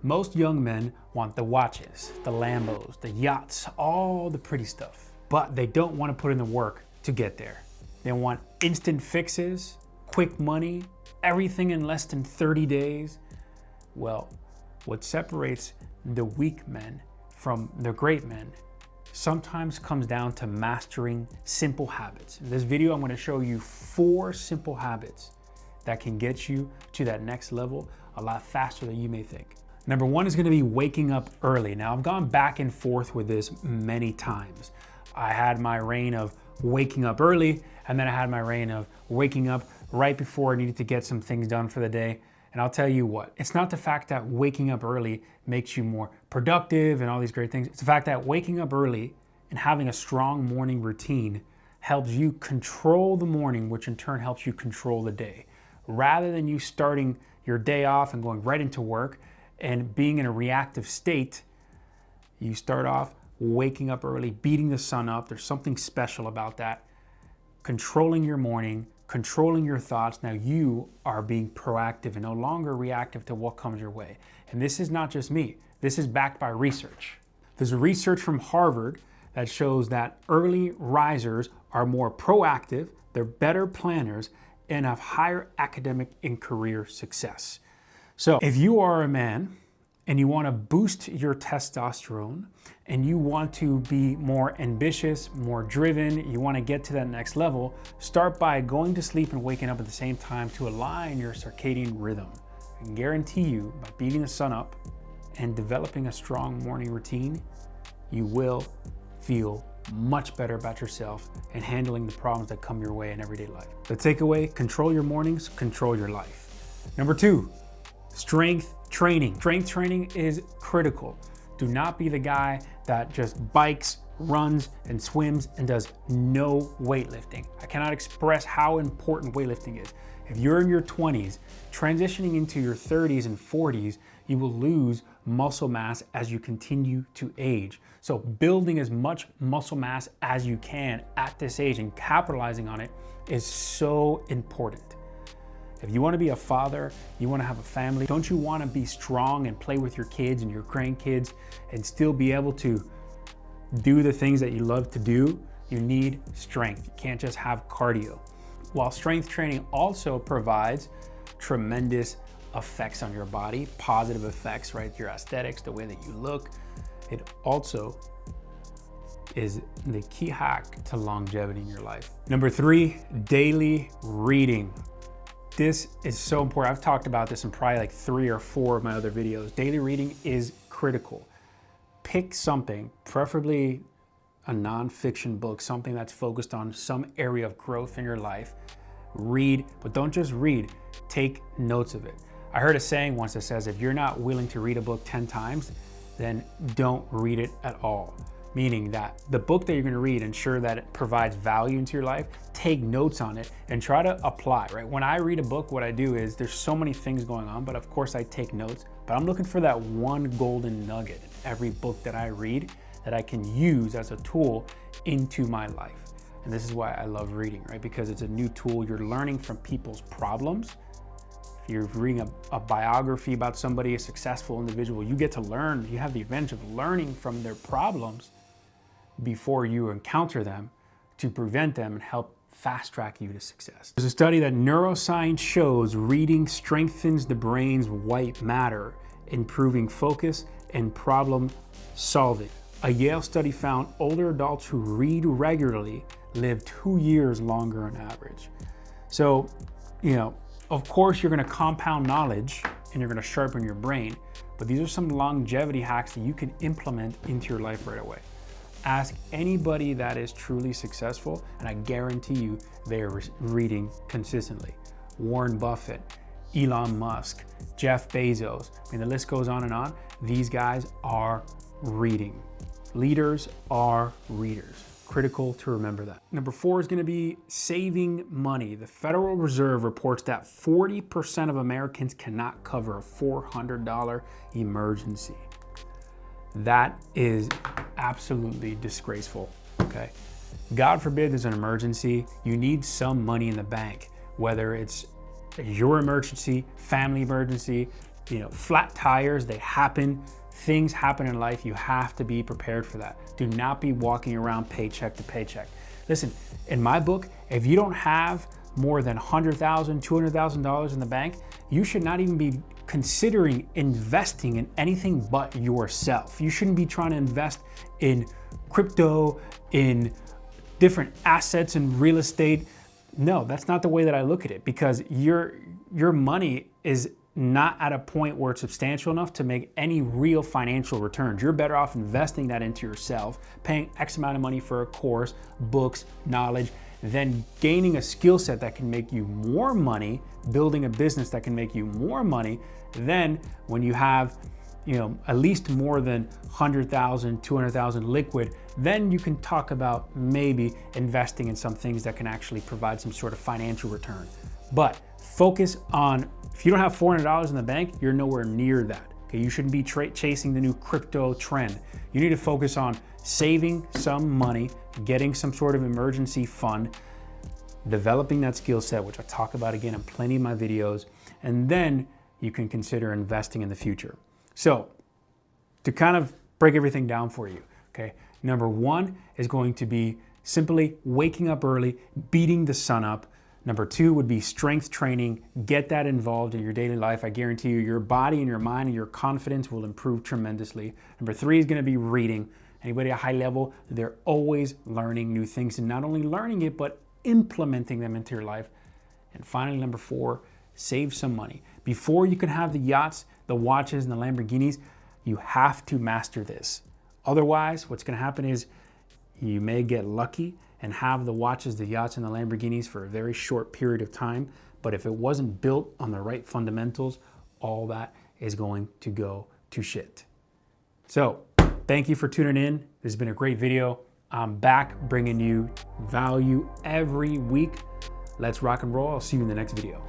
Most young men want the watches, the Lambos, the yachts, all the pretty stuff, but they don't want to put in the work to get there. They want instant fixes, quick money, everything in less than 30 days. Well, what separates the weak men from the great men sometimes comes down to mastering simple habits. In this video, I'm going to show you 4 simple habits that can get you to that next level a lot faster than you may think. Number 1 is going to be waking up early. Now, I've gone back and forth with this many times. I had my reign of waking up early, and then I had my reign of waking up right before I needed to get some things done for the day. And I'll tell you what, it's not the fact that waking up early makes you more productive and all these great things. It's the fact that waking up early and having a strong morning routine helps you control the morning, which in turn helps you control the day. Rather than you starting your day off and going right into work and being in a reactive state, you start off waking up early, beating the sun up. There's something special about that. Controlling your morning, controlling your thoughts. Now you are being proactive and no longer reactive to what comes your way. And this is not just me. This is backed by research. There's research from Harvard that shows that early risers are more proactive, they're better planners, and have higher academic and career success. So if you are a man and you want to boost your testosterone and you want to be more ambitious, more driven, you want to get to that next level, start by going to sleep and waking up at the same time to align your circadian rhythm. I can guarantee you, by beating the sun up and developing a strong morning routine, you will feel much better about yourself and handling the problems that come your way in everyday life. The takeaway: control your mornings, control your life. Number 2, strength training. Strength training is critical. Do not be the guy that just bikes, runs, and swims and does no weightlifting. I cannot express how important weightlifting is. If you're in your 20s, transitioning into your 30s and 40s, you will lose muscle mass as you continue to age. So building as much muscle mass as you can at this age and capitalizing on it is so important. If you want to be a father, you want to have a family, don't you want to be strong and play with your kids and your grandkids and still be able to do the things that you love to do? You need strength. You can't just have cardio. While strength training also provides tremendous effects on your body, positive effects, right? Your aesthetics, the way that you look, it also is the key hack to longevity in your life. Number 3, daily reading. This is so important. I've talked about this in probably like 3 or 4 of my other videos. Daily reading is critical. Pick something, preferably a nonfiction book, something that's focused on some area of growth in your life. Read, but don't just read, take notes of it. I heard a saying once that says, if you're not willing to read a book 10 times, then don't read it at all. Meaning that the book that you're going to read, ensure that it provides value into your life, take notes on it, and try to apply, right? When I read a book, what I do is there's so many things going on, but of course I take notes, but I'm looking for that one golden nugget in every book that I read that I can use as a tool into my life. And this is why I love reading, right? Because it's a new tool. You're learning from people's problems. If you're reading a biography about somebody, a successful individual, you get to learn, you have the advantage of learning from their problems before you encounter them to prevent them and help fast track you to success. There's a study that neuroscience shows reading strengthens the brain's white matter, improving focus and problem solving. A Yale study found older adults who read regularly live 2 years longer on average. So, of course you're gonna compound knowledge and you're gonna sharpen your brain, but these are some longevity hacks that you can implement into your life right away. Ask anybody that is truly successful, and I guarantee you they're reading consistently. Warren Buffett, Elon Musk, Jeff Bezos, I mean, the list goes on and on. These guys are reading. Leaders are readers. Critical to remember that. Number 4 is going to be saving money. The Federal Reserve reports that 40% of Americans cannot cover a $400 emergency. That is absolutely disgraceful, okay? God forbid there's an emergency, you need some money in the bank, whether it's your emergency, family emergency, flat tires, they happen. Things happen in life. You have to be prepared for that. Do not be walking around paycheck to paycheck. Listen, in my book, if you don't have more than $100,000, $200,000 in the bank, you should not even be considering investing in anything but yourself. You shouldn't be trying to invest in crypto, in different assets and real estate. No, that's not the way that I look at it, because your money is not at a point where it's substantial enough to make any real financial returns. You're better off investing that into yourself, paying X amount of money for a course, books, knowledge, then gaining a skill set that can make you more money, building a business that can make you more money. Then when you have at least more than 100,000, 200,000 liquid, then you can talk about maybe investing in some things that can actually provide some sort of financial return. But focus on, if you don't have $400 in the bank, you're nowhere near that. Okay, you shouldn't be chasing the new crypto trend. You need to focus on saving some money, getting some sort of emergency fund, developing that skill set, which I talk about again in plenty of my videos, and then you can consider investing in the future. So to kind of break everything down for you, okay, number one is going to be simply waking up early, beating the sun up. Number two would be strength training. Get that involved in your daily life. I guarantee you, your body and your mind and your confidence will improve tremendously. Number three is going to be reading. Anybody at a high level, they're always learning new things, and not only learning it, but implementing them into your life. And finally, number four, save some money. Before you can have the yachts, the watches, and the Lamborghinis, you have to master this. Otherwise, what's going to happen is you may get lucky and have the watches, the yachts, and the Lamborghinis for a very short period of time. But if it wasn't built on the right fundamentals, all that is going to go to shit. So thank you for tuning in. This has been a great video. I'm back bringing you value every week. Let's rock and roll. I'll see you in the next video.